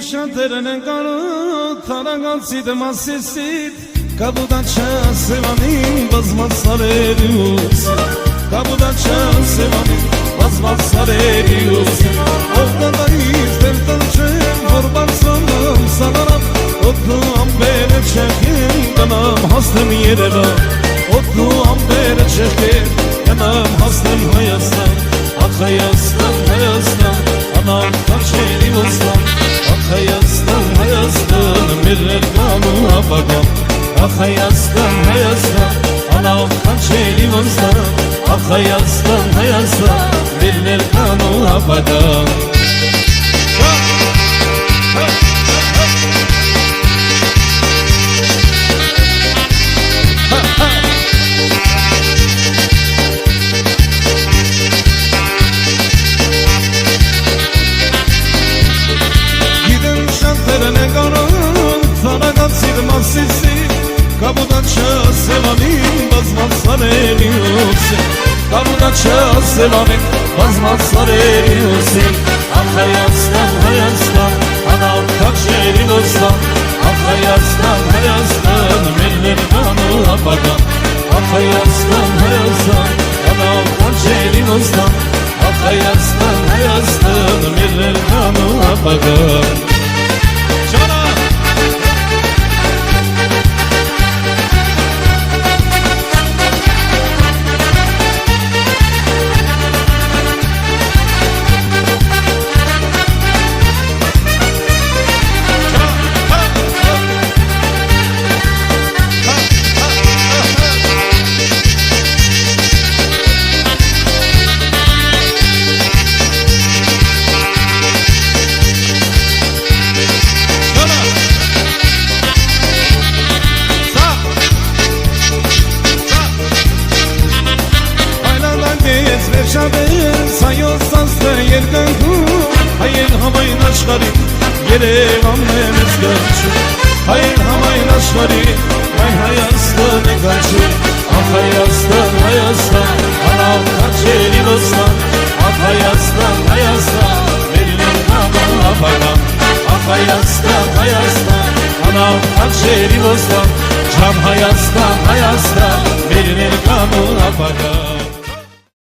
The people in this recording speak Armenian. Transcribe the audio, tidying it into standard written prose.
շատերն են կանոտ Թարագանցիդ մասիսիդ Կաբուդաչա սևանին բազմած սարերի ուսին Կաբուդաչա սևանին բազմած սարերի ուսին Ովդադարից դեր տնչեմ որ բարձանամ սանարամ Ոտնու ամբերը չեղեն կնամ հասնեմ երևան Ոտնու ամբերը չեղեն կնամ հասնեմ Հայաստան Ախ Հայաստան, Հայաստան, անամ կաչերի ոստան Ախ Հայաստան, Հայաստան, մեր ներկան ու ապագան Ախ Հայաստան, Հայաստան, անամ կաչերի ոստան Ախ Հայաստան, Հայաստան, մեր ներկան ու ապագան Կաբուդաչա սևանին բազմած սարերի ուսին Կաբուդաչա սևանին բազմած սարերի ուսին Ախ Հայաստան, Հայաստան, անամ կաչերի ոստան Ախ Հայաստան, Հայաստան, մեր ներկան ու ապագան Ախ Հայաստան, Հայաստան, անամ կաչերի ոստան Ախ Հայաստան, Հայաստան, մեր ներկան ու ապագան Սայոց ծանցը երկնքում Հայեր համայն աշխարհի Երևանն է մեզ գաչում Հայեր համայն աշխարհի Այն Հայաստան է գաչում Ախ Հայաստան, Հայաստան Անամ կաչերի ոստան Ախ Հայաստան, Հայաստան Մեր ներկան ու ապագան Ախ Հայաստան, Հայաստան Անամ կաչերի ոստան Ջամ Հայաստան, Հայաստան Մեր ներկան ու ապագան